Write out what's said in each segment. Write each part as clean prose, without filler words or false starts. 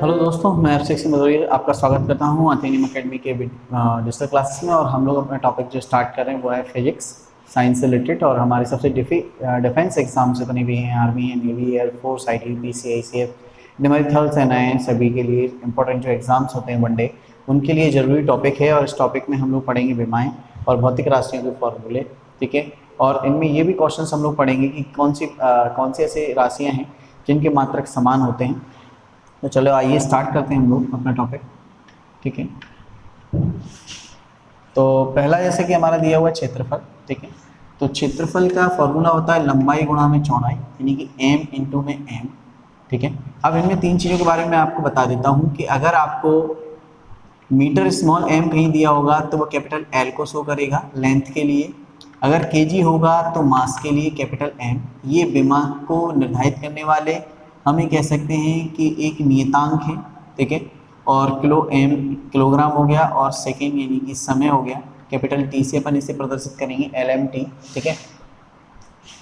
Hello दोस्तों, मैं अभिषेक सिंह भदौरिया आपका स्वागत करता हूं अथेनियम एकेडमी के डिजिटल क्लासेस में। और हम लोग अपना टॉपिक जो स्टार्ट कर रहे हैं वो है फिजिक्स साइंस से रिलेटेड। और हमारे सबसे डिफेंस एग्जाम से बनी हुई हैं, आर्मी है, नेवी, एयरफोर्स, ITBP, ICF, हमारी थल सेनाएँ, सभी के लिए इंपॉर्टेंट जो एग्जाम्स होते हैं वनडे, उनके लिए ज़रूरी टॉपिक है। और इस टॉपिक में हम लोग पढ़ेंगे विमाएँ और भौतिक राशियों के फॉर्मूले, ठीक है। और इनमें ये भी क्वेश्चन हम लोग पढ़ेंगे कि कौन सी ऐसी राशियाँ हैं जिनके मात्रक समान होते हैं। तो चलो आइए स्टार्ट करते हैं हम लोग अपना टॉपिक, ठीक है। तो पहला जैसे कि हमारा दिया हुआ है क्षेत्रफल, ठीक है। तो क्षेत्रफल का फॉर्मूला होता है लंबाई गुणा में चौड़ाई, यानी कि m इंटू में m, ठीक है। अब इनमें तीन चीज़ों के बारे में आपको बता देता हूँ कि अगर आपको मीटर स्मॉल m कहीं दिया होगा तो वो कैपिटल L को शो करेगा लेंथ के लिए। अगर kg होगा तो मास के लिए कैपिटल M। ये विमान को निर्धारित करने वाले हमें कह सकते हैं कि एक नियतांक है, ठीक है। और किलोग्राम हो गया, और सेकेंड यानी कि समय हो गया, कैपिटल T से अपन इसे प्रदर्शित करेंगे LMT, ठीक है।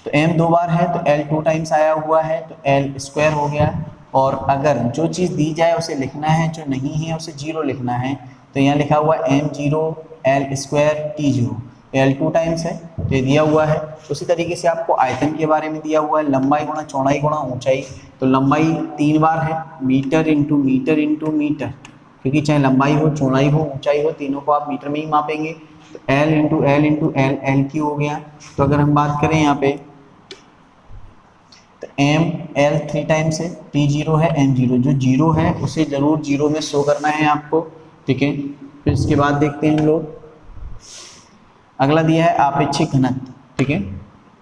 तो m दो बार है तो L 2 टाइम्स आया हुआ है तो L स्क्वायर हो गया। और अगर जो चीज़ दी जाए उसे लिखना है, जो नहीं है उसे जीरो लिखना है, तो यहाँ लिखा हुआ है m0 L square T0, L 2 times है तो ये दिया हुआ है। उसी तरीके से आपको आयतन के बारे में दिया हुआ है, लंबाई गुणा चौड़ाई गुणा ऊंचाई। तो लंबाई 3 बार है, metre into metre into metre, क्योंकि चाहे लंबाई हो, चौड़ाई हो, ऊंचाई हो, तीनों को आप मीटर में ही मापेंगे। तो L into L into L, L Q हो गया। तो अगर हम बात करें यहाँ पे तो M L 3 टाइम्स है, T0 है, M0, जो जीरो है उसे जरूर जीरो में शो करना है आपको, ठीक है। फिर इसके बाद देखते हैं हम लोग, अगला दिया है आपेक्षिक घनत्व, ठीक है।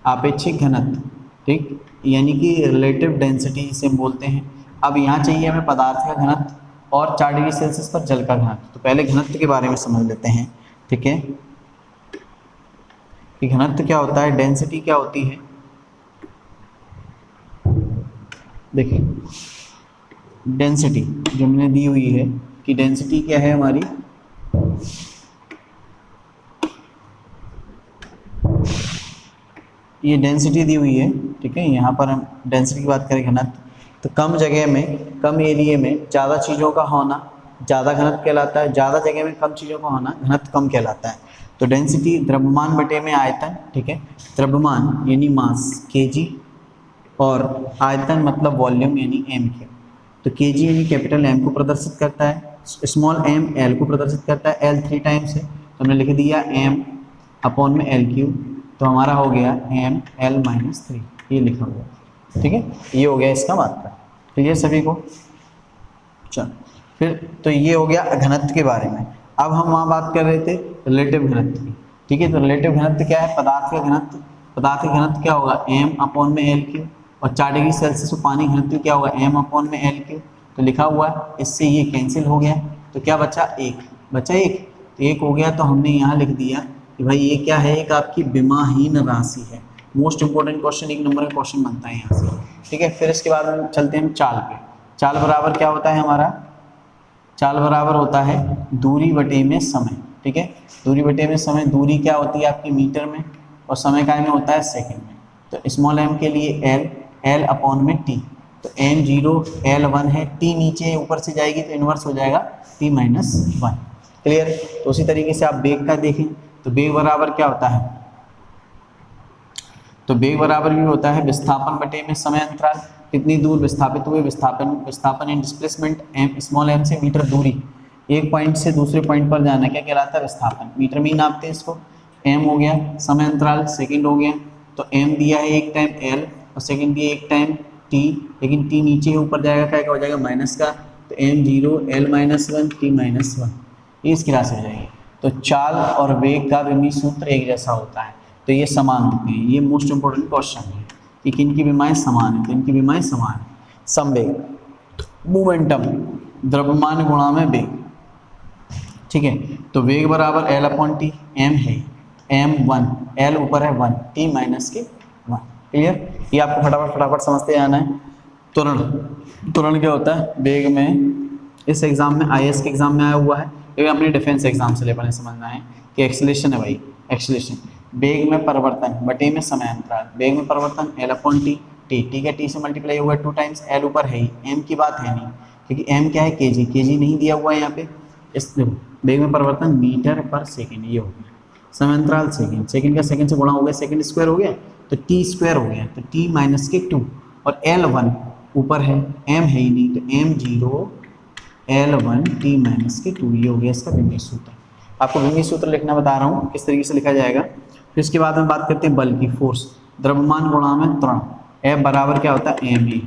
आपेक्षिक घनत्व, ठीक, यानी कि रिलेटिव डेंसिटी जिसे हम बोलते हैं। अब यहाँ चाहिए हमें पदार्थ का घनत्व और 4 डिग्री सेल्सियस पर जल का घनत्व। तो पहले घनत्व के बारे में समझ लेते हैं, ठीक है, कि घनत्व क्या होता है, डेंसिटी क्या होती है। देखिए डेंसिटी जो मैंने दी हुई है कि डेंसिटी क्या है हमारी, ये डेंसिटी दी हुई है, ठीक है। यहाँ पर हम डेंसिटी की बात करें घनत्व, तो कम जगह में, कम एरिया में ज़्यादा चीज़ों का होना ज़्यादा घनत्व कहलाता है, ज़्यादा जगह में कम चीज़ों का होना घनत्व कम कहलाता है। तो डेंसिटी द्रव्यमान बटे में आयतन, ठीक है। द्रव्यमान यानी मास kg, और आयतन मतलब वॉल्यूम यानी m3। तो kg यानी कैपिटल M को प्रदर्शित करता है, स्मॉल m L को प्रदर्शित करता है, L 3 टाइम्स है तो हमने लिख दिया m अपॉन में L3। तो हमारा हो गया m L-3, ये लिखा हुआ, ठीक है। ये हो गया इसका मात्रा, क्लियर सभी को। चलो फिर तो ये हो गया घनत्व के बारे में। अब हम वहाँ बात कर रहे थे रिलेटिव घनत्व की, ठीक है। तो रिलेटिव घनत्व क्या है, पदार्थ का घनत्व। पदार्थ का घनत्व क्या होगा, m अपॉन में L3, और 4 डिग्री सेल्सियस में पानी घनत्व क्या होगा, m अपॉन में L3। तो लिखा हुआ है, इससे ये कैंसिल हो गया, तो क्या बचा, एक बचा, एक तो एक हो गया। तो हमने यहाँ लिख दिया कि भाई ये क्या है, एक आपकी विमाहीन राशि है। मोस्ट इंपॉर्टेंट क्वेश्चन, 1 नंबर का क्वेश्चन बनता है यहाँ से, ठीक है। फिर इसके बाद हम चलते हैं चाल पे। चाल बराबर क्या होता है हमारा, चाल बराबर होता है दूरी बटे में समय, ठीक है। दूरी बटे में समय, दूरी क्या होती है आपकी मीटर में, और समय काय में होता है सेकंड में। तो स्मॉल m के लिए L अपॉन में T, तो m0 L1 है, T नीचे ऊपर से जाएगी तो इन्वर्स हो जाएगा T-1, क्लियर। तो उसी तरीके से आप बेग का देखें तो बेग बराबर क्या होता है, तो बेग बराबर भी होता है विस्थापन बटे में समय अंतराल, कितनी दूर विस्थापित हुए, विस्थापन and displacement, m small m से मीटर दूरी, एक पॉइंट से दूसरे पॉइंट पर जाना क्या कहलाता है, विस्थापन। मीटर में ही नापते हैं इसको। m हो गया समय अंतराल, सेकंड हो गया, तो m दिया है एक टाइम L और सेकंड दिया एक टाइम T, लेकिन T नीचे ऊपर जाएगा, क्या हो जाएगा माइनस का, तो m0 L-1 T-1, ये इसकी राशि हो जाएगी। तो चाल और वेग का विमीय सूत्र एक जैसा होता है, तो ये समान होते हैं। ये मोस्ट इंपॉर्टेंट क्वेश्चन है कि किनकी विमाएं समान है, तो इनकी विमाएं समान है। समवेग, मोमेंटम, द्रव्यमान गुणा में वेग, ठीक है। तो वेग बराबर L अपॉन T, m है m1, L ऊपर है 1, T-1, क्लियर। ये आपको फटाफट समझते जाना है। त्वरण, त्वरण क्या होता है वेग में, इस एग्जाम में IAS के एग्जाम में आया हुआ है, ये अपने डिफेंस एग्जाम से लेकर समझना है कि एक्सेलेरेशन है भाई, एक्सेलेरेशन वेग में परिवर्तन बटे में समय अंतराल। वेग में परिवर्तन L अपॉन T, T का T से मल्टीप्लाई हुआ 2 टाइम्स, L ऊपर है ही, m की बात है नहीं, क्योंकि एम क्या है केजी, केजी नहीं दिया हुआ है यहाँ पे। इस देखो वेग में परिवर्तन मीटर पर सेकेंड, ये हो गया। समय अंतराल सेकेंड, सेकेंड का सेकेंड से गुणा हो गया, सेकेंड स्क्वायर हो गया तो टी स्क्वायर हो गया, तो टी माइनस के 2 और L1 ऊपर है, एम है ही नहीं तो m0 L1 टी माइनस के 2, ये हो गया इसका विमीय सूत्र। आपको विमीय सूत्र लिखना बता रहा हूँ किस तरीके से लिखा जाएगा। फिर इसके बाद में बात करते हैं बल की, फोर्स, द्रव्यमान गुणा में त्वरण, F बराबर क्या होता है ma,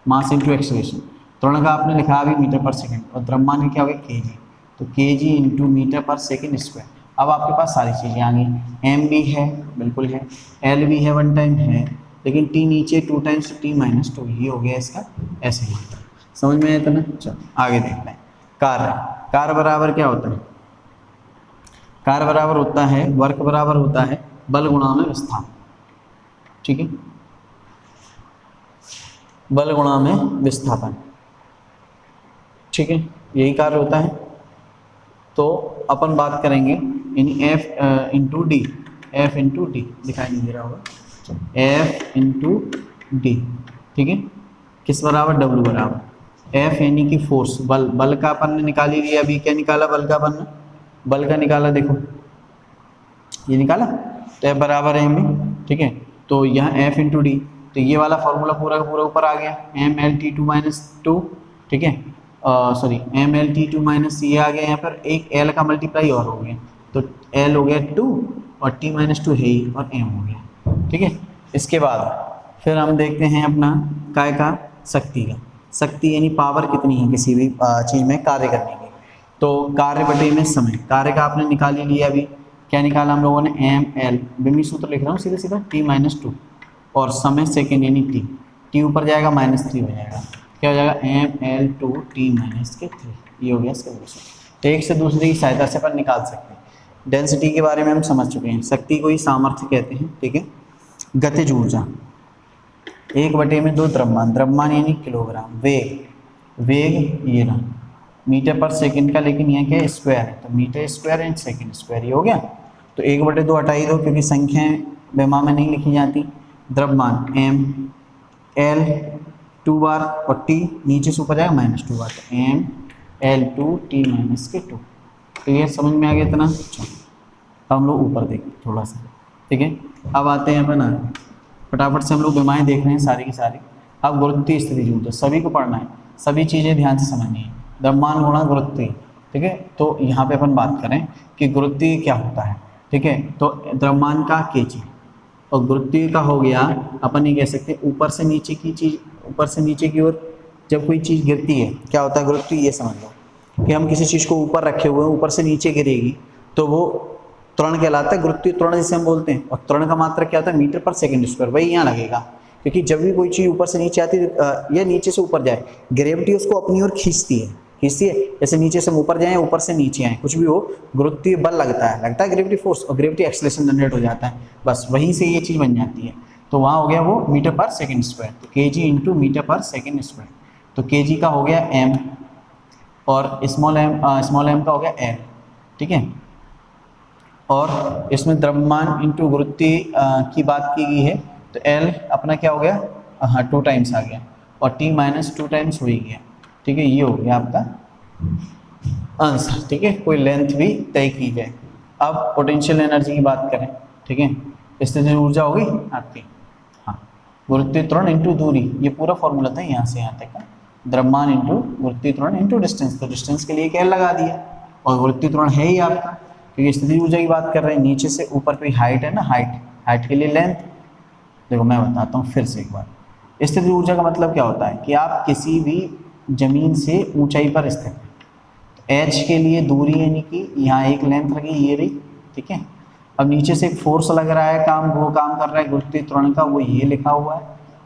मास इंटू एक्सेलरेशन। त्वरण का आपने लिखा अभी मीटर पर सेकंड और द्रव्यमान क्या हो गया kg, तो kg इंटू मीटर पर सेकंड स्क्वायर। अब आपके पास सारी चीज़ें आ गई, m भी है बिल्कुल है, L भी है 1 टाइम है, लेकिन t नीचे 2 टाइम्स t माइनस 2, ये हो गया इसका ऐसे ही। समझ में आया था ना। चलो आगे देखते हैं। कार्य, कार्य बराबर क्या होता है, कार्य बराबर होता है, वर्क बराबर होता है बल गुणा में विस्थापन, ठीक है, बल गुणा में विस्थापन, ठीक है, यही कार्य होता है। तो अपन बात करेंगे यानी F into D, F into D दिखाई नहीं दे रहा होगा, F इंटू डी, ठीक है, किस बराबर, W बराबर F यानी कि फोर्स, बल, बल का अपन ने निकाल ही लिया। अभी क्या निकाला बल का अपन ने, बल का निकाला, देखो ये निकाला, तो F बराबर है m, ठीक है, तो यहाँ F इंटू डी, तो ये वाला फॉर्मूला पूरा का पूरा ऊपर आ गया, mLT2 माइनस 2, ठीक है, सॉरी mLT2 माइनस ये आ गया, यहाँ पर एक L का मल्टीप्लाई और हो गया, तो L हो गया 2 और T माइनस 2 है ही और m हो गया, ठीक है। इसके बाद फिर हम देखते हैं अपना काय का, शक्ति का, शक्ति यानी पावर कितनी है किसी भी चीज़ में कार्य करने की। तो कार्य बटे में समय, कार्य का आपने निकाल ही लिया, अभी क्या निकाला हम लोगों ने, ml, विमीय सूत्र लिख रहा हूँ सीधा सीधा, t माइनस 2 और समय सेकेंड यानी t, t ऊपर जाएगा -3 हो जाएगा, क्या हो जाएगा ml2 t माइनस के 3, ये हो गया इसका विमीय। एक से दूसरे की सहायता से अपन निकाल सकते हैं। डेंसिटी के बारे में हम समझ चुके हैं, शक्ति को ही सामर्थ्य कहते हैं, ठीक है। गतिज ऊर्जा 1/2 द्रव्यमान, द्रव्यमान यानी किलोग्राम, वेग, वेग ये ना मीटर पर सेकंड का, लेकिन यह क्या है स्क्वायर है, तो metre square and second square, ये हो गया। तो 1/2 हटा ही दो क्योंकि संख्याएं बेमा में नहीं लिखी जाती। द्रव्यमान m l 2 बार और t नीचे से ऊपर जाएगा -2 बार, तो m l2 t माइनस के 2। क्लियर, समझ में आ गया इतना। अब हम लोग ऊपर देखें थोड़ा सा, ठीक है। अब आते हैं अपन फटाफट से, हम लोग बेमाएँ देख रहे हैं सारी की सारी। अब गुरुत्वीय स्थिति ऊर्जा सभी को पढ़ना है, सभी चीज़ें ध्यान से समझनी है। द्रव्यमान गुणा गुरुत्वीय, ठीक है। तो यहाँ पे अपन बात करें कि गुरुत्वीय क्या होता है, ठीक है। तो द्रव्यमान का kg और गुरुत्वीय का हो गया, अपन ये कह सकते हैं ऊपर से नीचे की चीज़, ऊपर से नीचे की ओर जब कोई चीज़ गिरती है क्या होता है गुरुत्वीय। ये समझ लो कि हम किसी चीज़ को ऊपर रखे हुए हैं, ऊपर से नीचे गिरेगी तो वो त्वरण कहलाता है, गुरुत्वीय त्वरण जिसे हम बोलते हैं। और त्वरण का मात्रा क्या होता है, मीटर पर सेकंड स्क्वायर, वही यहाँ लगेगा, क्योंकि जब भी कोई चीज़ ऊपर से नीचे आती है या नीचे से ऊपर जाए, ग्रेविटी उसको अपनी ओर खींचती है, जैसे नीचे से ऊपर जाए, ऊपर से नीचे आए, कुछ भी हो, गुरुत्वीय बल लगता है ग्रेविटी फोर्स, और ग्रेविटी एक्सेलरेशन जनरेट हो जाता है, बस वहीं से ये चीज़ बन जाती है। तो वहाँ हो गया वो मीटर पर सेकंड स्क्वायर, तो kg इंटू मीटर पर सेकंड स्क्वायर। तो kg का हो गया m और स्मॉल m का हो गया l, ठीक है। और इसमें द्रव्यमान इंटू गुरुत्वीय की बात की गई है, तो l अपना क्या हो गया, हाँ 2 टाइम्स आ गया, और t माइनस 2 टाइम्स हो ही गया, ठीक है। ये हो गया आपका आंसर, ठीक है। कोई लेंथ भी तय की जाए। अब पोटेंशियल एनर्जी की बात करें, ठीक है, स्थितिज ऊर्जा होगी आपकी, हाँ, गुरुत्वीय त्वरण इंटू दूरी, ये पूरा फॉर्मूला था यहाँ से यहाँ तक का, द्रव्यमान इंटू गुरुत्वीय त्वरण इंटू डिस्टेंस, तो डिस्टेंस के लिए क्या लगा दिया, और गुरुत्वीय त्वरण है ही आपका, क्योंकि स्थितिज ऊर्जा की बात कर रहे हैं, नीचे से ऊपर कोई हाइट है ना, हाइट के लिए लेंथ। देखो मैं बताता हूँ फिर से एक बार, स्थितिज ऊर्जा का मतलब क्या होता है कि आप किसी भी जमीन से ऊंचाई पर स्थित है, तो h के लिए दूरी यानी कि यहाँ एक लेंथ लगी, ये रही, ठीक है। अब नीचे से एक फोर्स लग रहा है, वो काम कर रहा है गुरुत्वीय त्वरण का, वो ये लिखा हुआ है,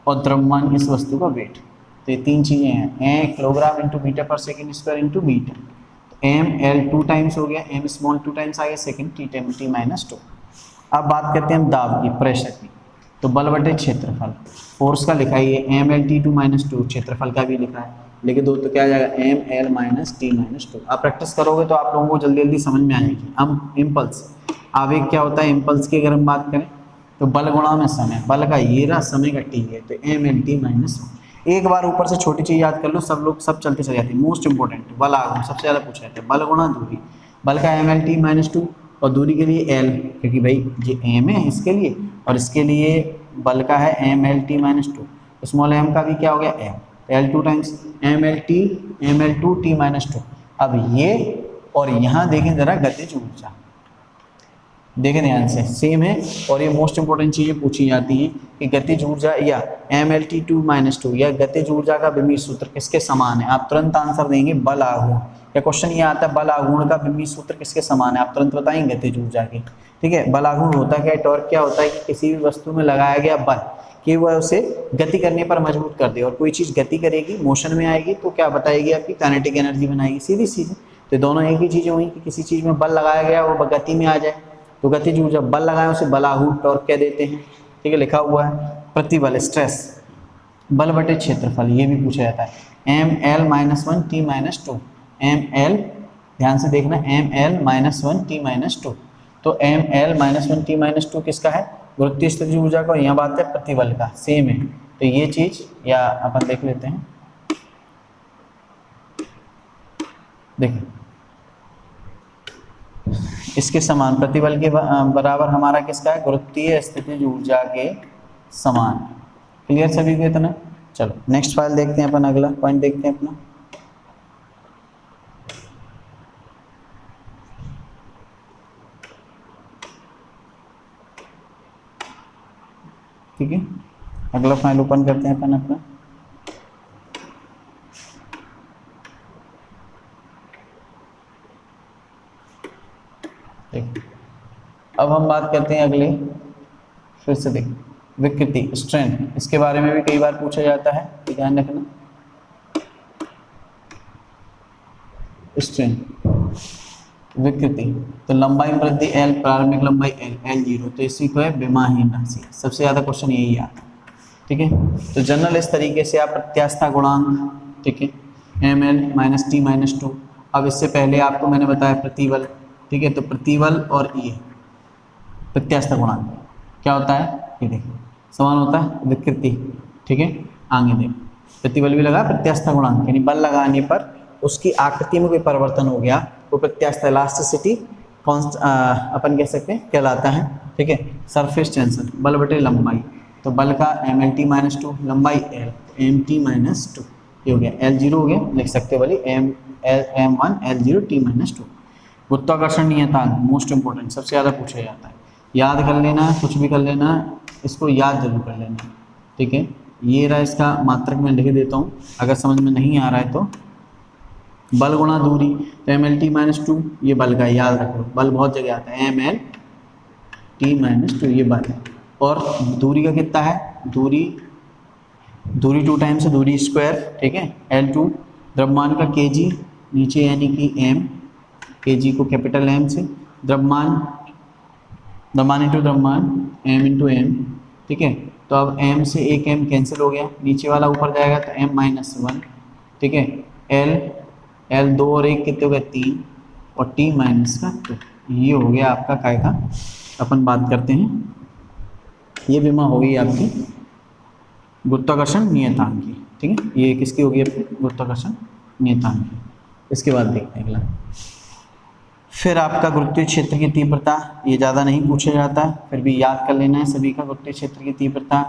और द्रव्यमान इस वस्तु का वेट। तो ये 3 चीज़ें हैं, किलोग्राम इंटू मीटर पर सेकेंड स्क्वायर इंटू मीटर। तो m l 2 टाइम्स हो गया, m स्मॉल 2 टाइम्स आ गया, सेकेंड t माइनस 2। अब बात करते हैं हम दाब की, प्रेशर की। तो बल बटे क्षेत्रफल, फोर्स का लिखा ही है mLT2 माइनस 2, क्षेत्रफल का भी लिखा है, लेकिन दो तो क्या आ जाएगा ml माइनस t माइनस 2। आप प्रैक्टिस करोगे तो आप लोगों को जल्दी जल्दी समझ में आ जाएगी। हम इम्पल्स, आवेग क्या होता है, इम्पल्स की अगर हम बात करें तो बल गुणा में समय, बल का ये रहा, समय का t है, तो mLT माइनस 1। एक बार ऊपर से छोटी चीज़ याद कर लो, सब लोग सब चलते चले जाते हैं। मोस्ट इंपॉर्टेंट बल आघूर्ण सबसे ज़्यादा पूछा जाता है, बल गुणा दूरी। बल का MLT-2 और दूरी के लिए L, क्योंकि भाई ये M है इसके लिए और इसके लिए बल का है MLT-2, स्मॉल m का भी क्या हो गया m, L2 टाइम्स ML2T-2। अब ये और यहाँ देखें जरा गतिज ऊर्जा, देखें ध्यान से सेम है और ये मोस्ट इंपॉर्टेंट चीज़ें पूछी जाती हैं कि गतिज ऊर्जा या MLT2-2 या गतिज ऊर्जा का बिंबीय सूत्र किसके समान है। आप तुरंत आंसर देंगे बल आघूर्ण, या क्वेश्चन ये आता है बल आघूर्ण का बिंबीय सूत्र किसके समान है, आप तुरंत बताएंगे गतिज ऊर्जा की। ठीक है, बल आघूर्ण होता क्या है, टॉर्क क्या होता है कि किसी भी वस्तु में लगाया गया बल कि वह उसे गति करने पर मजबूर कर दे, और कोई चीज़ गति करेगी मोशन में आएगी तो क्या बताएगी, आपकी काइनेटिक एनर्जी बनाएगी, सीधी चीज़। तो दोनों एक ही चीज़ें हुई कि किसी चीज़ में बल लगाया गया वो गति में आ जाए, तो गतिज ऊर्जा बल लगाए उसे बल आघूर्ण टॉर्क कह देते हैं। ठीक है, लिखा हुआ है। प्रतिबल स्ट्रेस, बल बटे क्षेत्रफल, ये भी पूछा जाता है। ML-1T-2, ML ध्यान से देखना, ML-1T-2, तो ML-1T-2 किसका है, गुरुत्वीय स्थितिज ऊर्जा का, यहाँ बात है प्रतिबल का, सेम है। तो ये चीज या अपन देख लेते हैं, देखिए इसके समान प्रतिबल के बराबर हमारा किसका है, गुरुत्वीय स्थितिज ऊर्जा के समान। क्लियर सभी को इतना। चलो नेक्स्ट फाइल देखते हैं अपन, अगला पॉइंट देखते हैं अपना। ठीक है, अगला फाइल ओपन करते हैं अपन अपना। अब हम बात करते हैं अगले, फिर से देख विकृति स्ट्रेंथ, इसके बारे में भी कई बार पूछा जाता है, ध्यान रखना। स्ट्रेंथ विकृति, तो लंबाई में वृद्धि L, प्रारंभिक लंबाई L0, तो इसी को है विमाहीन राशि। सबसे ज़्यादा क्वेश्चन यही आता है। ठीक है, तो जनरल इस तरीके से आप प्रत्यास्थता गुणांक, ठीक है, ML-T-2। अब इससे पहले आपको मैंने बताया प्रतिबल, ठीक है, तो प्रतिबल और ये प्रत्यास्थता गुणांक क्या होता है, ये देखिए समान होता है विकृति। ठीक है, आगे देख प्रतिबल भी लगा, प्रत्यास्थता गुणांक यानी बल लगाने पर उसकी आकृति में कोई परिवर्तन हो गया तो प्रत्यास्थता इलास्टिसिटी अपन कह सकते हैं कहलाता है। ठीक है, सरफेस टेंशन बल बटे लंबाई, तो बल का ML-T-2, लंबाई L, MT-2, ये हो गया L0 हो गया, लिख सकते हो वाली M1L0T-2। गुरुत्वाकर्षण नियतांक मोस्ट इंपॉर्टेंट, सबसे ज़्यादा पूछा जाता है, याद कर लेना, कुछ भी कर लेना, इसको याद जरूर कर लेना। ठीक है, ये रहा इसका मात्रक मैं लिख देता हूँ, अगर समझ में नहीं आ रहा है तो। बल गुणा दूरी, तो ML-T-2 ये बल का, याद रख लो, बल बहुत जगह आता है, ML-T-2 ये बल है, और दूरी का कितना है, दूरी 2 टाइम्स दूरी स्क्वायर। ठीक है, L2 द्रव्यमान का kg नीचे यानी कि m, kg को कैपिटल M से, द्रव्यमान इंटू द्रव्यमान m इंटू m। ठीक है, तो अब m से एक m कैंसिल हो गया, नीचे वाला ऊपर जाएगा तो m-1। ठीक है, L 2 और 1 कितने हो गए 3 और T-2, ये हो गया आपका काय का। अपन बात करते हैं, ये बीमा हो गई आपकी गुरुत्वाकर्षण नियतांक की। ठीक है, ये किसकी होगी अपनी, गुरुत्वाकर्षण नियतांक की। इसके बाद देखते हैं अगला, फिर आपका गुरुत्वीय क्षेत्र की तीव्रता, ये ज़्यादा नहीं पूछा जाता, फिर भी याद कर लेना है सभी का। गुरुत्वीय क्षेत्र की तीव्रता,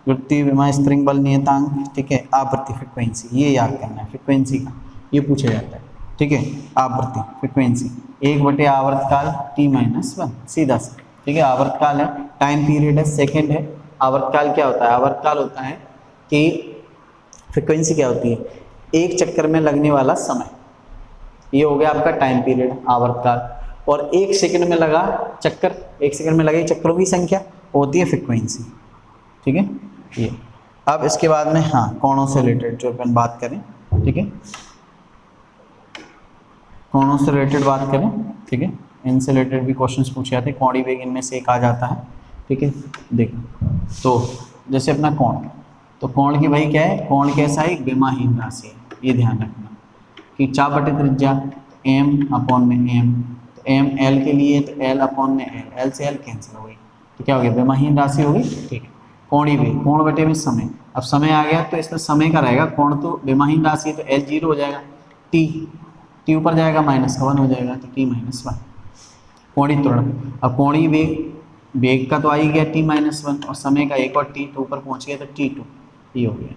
गुरुत्वीय विमा स्प्रिंग बल नियतांक, ठीक है, आवृत्ति फ्रिक्वेंसी, ये याद करना है, फ्रिक्वेंसी का ये पूछा जाता है। ठीक है, आवृत्ति फ्रिक्वेंसी 1/, आवर्तकाल T-1, सीधा सा। ठीक है, आवर्तकाल है, टाइम पीरियड है, सेकंड है। आवर्तकाल क्या होता है, आवर्तकाल होता है कि फ्रिक्वेंसी क्या होती है, एक चक्कर में लगने वाला समय, ये हो गया आपका टाइम पीरियड आवर्तकाल। और 1 सेकंड में लगा चक्कर, 1 सेकंड में लगे चक्करों की संख्या होती है फ्रिक्वेंसी। ठीक है, ये अब इसके बाद में हाँ कोणों से रिलेटेड जो अपन बात करें। ठीक है, कोणों से रिलेटेड बात करें। ठीक है, इनसे रिलेटेड भी क्वेश्चंस पूछे जाते हैं, कोणीय वेग इनमें से एक आ जाता है। ठीक है, देखो तो जैसे अपना कोण, तो कोण की भाई क्या है, कोण कैसा है, एक विमाहीन राशि है, ये ध्यान रखना कि चाप बटे त्रिज्या M/m, तो M L के लिए तो L/l, L से L कैंसिल हो गई, तो क्या हो गया, विमाहीन राशि हो गई। ठीक है, कोणीय वेग, कोण बटे में समय, अब समय आ गया तो इसमें समय का रहेगा, कोण तो विमाहीन राशि है तो L 0 हो जाएगा, T ऊपर जाएगा माइनस का 1 हो जाएगा तो T माइनस 1। कोणीय त्वरण, अब कोणीय वेग, वेग का तो आ ही गया T माइनस 1 और समय का एक और T, तो ऊपर पहुंच गया तो T2, ये हो गया।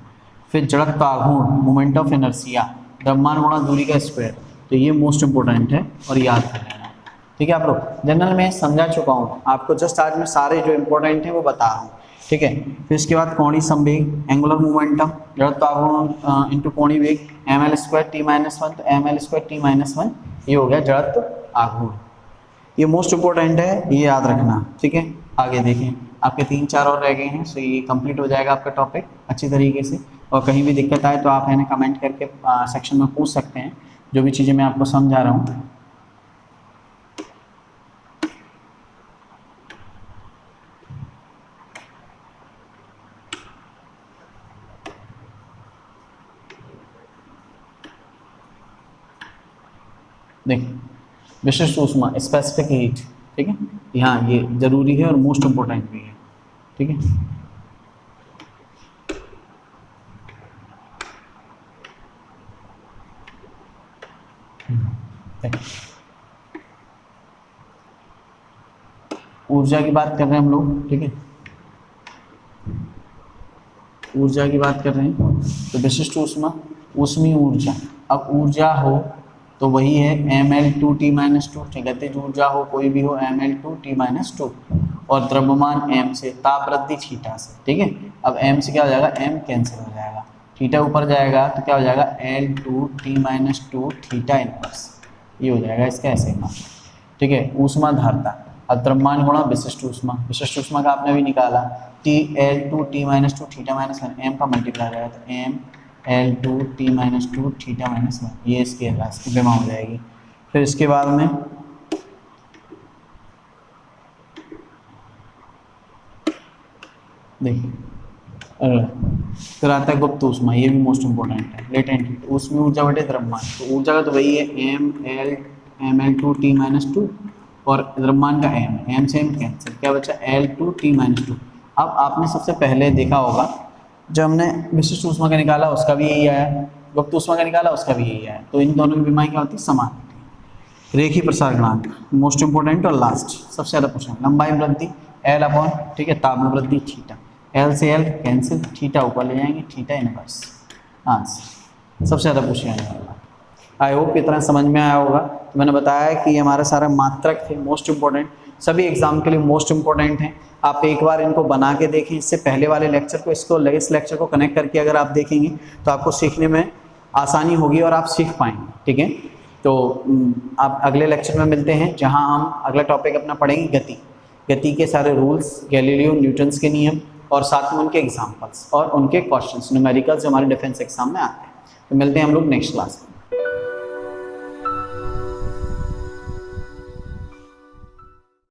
फिर जड़त्व आघूर्ण, मोमेंट ऑफ इनर्शिया, द्रव्यमान गुणा दूरी का स्क्वायर, तो ये मोस्ट इंपॉर्टेंट है और याद कर लेना, ठीक है। आप लोग जनरल में समझा चुका हूँ आपको, जस्ट आज मैं सारे जो इंपॉर्टेंट हैं वो बता रहा हूँ, ठीक है। फिर इसके बाद कोणीय संवेग, एंगुलर मोमेंटम, जड़त्व आघूर्ण इंटू कोणीय वेग, ml स्क्वायर t माइनस 1, तो ml स्क्वायर t माइनस 1, ये हो गया जड़त्व आघूर्ण। ये मोस्ट इंपॉर्टेंट है, ये याद रखना, ठीक है। आगे देखें, आपके 3-4 और रह गए हैं, सो ये कंप्लीट हो जाएगा आपका टॉपिक अच्छी तरीके से। और कहीं भी दिक्कत आए तो आप है ना कमेंट करके सेक्शन में पूछ सकते हैं, जो भी चीज़ें मैं आपको समझा रहा हूँ। देखिए विशिष्ट ऊष्मा, स्पेसिफिक हीट, ठीक है, यहाँ ये जरूरी है और मोस्ट इम्पोर्टेंट भी है, ठीक है। ऊर्जा की बात कर रहे हैं हम लोग, ठीक है, ऊर्जा की बात कर रहे हैं, तो विशिष्ट ऊष्मा, ऊष्मीय ऊर्जा। अब ऊर्जा हो तो वही है ml2t माइनस 2, ठीक है, गतिज ऊर्जा हो कोई भी हो ml2t माइनस 2, और द्रव्यमान m से, ताप वृद्धि थीटा से, ठीक है। अब m से क्या हो जाएगा, m कैंसिल हो जाएगा, थीटा ऊपर जाएगा तो क्या हो जाएगा L2t माइनस 2 थीटा इनवर्स, ये हो जाएगा इसका ऐसे का, ठीक है। ऊष्मा धारता, अब द्रव्यमान गुणा विशिष्ट ऊष्मा, विशिष्ट ऊष्मा का आपने भी निकाला L2t minus 2 theta minus 1, m का मल्टीप्लाई हो जाएगा तो m L2t minus 2 theta minus 1, ये इसकी राशि जमा हो जाएगी। फिर इसके बाद में देखिए अगला फिर आता है गुप्त ऊष्मा, ये भी मोस्ट इंपॉर्टेंट है, लेटेंट हीट, ऊष्मीय ऊर्जा बटे द्रव्यमान, तो ऊर्जा का तो वही है ml2t माइनस 2 और द्रव्यमान का m से m कैंसिल, क्या बचा L2t माइनस 2। अब आपने सबसे पहले देखा होगा जब हमने विशिष्ट ऊष्मा का निकाला उसका भी यही आया, गुप्त ऊष्मा का निकाला उसका भी यही आया, तो इन दोनों की विमाएं क्या होती है, समान होती है। रेखीय प्रसार गुणांक मोस्ट इंपॉर्टेंट और लास्ट सबसे ज़्यादा पूछा, लंबाई में वृद्धि L अपॉन, ठीक है, ताप में वृद्धि थीटा, L से L कैंसिल, थीटा ऊपर ले जाएंगे, थीटा इनवर्स, आंसर सबसे ज़्यादा पूछे जाने वाला। आई होप इतना समझ में आया होगा। तो मैंने बताया कि ये हमारे सारे मात्रक थे मोस्ट इंपॉर्टेंट, सभी एग्जाम के लिए मोस्ट इंपॉर्टेंट हैं। आप एक बार इनको बना के देखें, इससे पहले वाले लेक्चर को इस लेक्चर को कनेक्ट करके अगर आप देखेंगे तो आपको सीखने में आसानी होगी और आप सीख पाएंगे, ठीक है। तो आप अगले लेक्चर में मिलते हैं जहां हम अगला टॉपिक अपना पढ़ेंगे गति, गति के सारे रूल्स, गैलीलियो न्यूटन्स के नियम और साथ में उनके एग्जाम्पल्स और उनके क्वेश्चंस न्यूमेरिकल्स जो हमारे डिफेंस एग्जाम में आते हैं। तो मिलते हैं हम लोग नेक्स्ट क्लास में।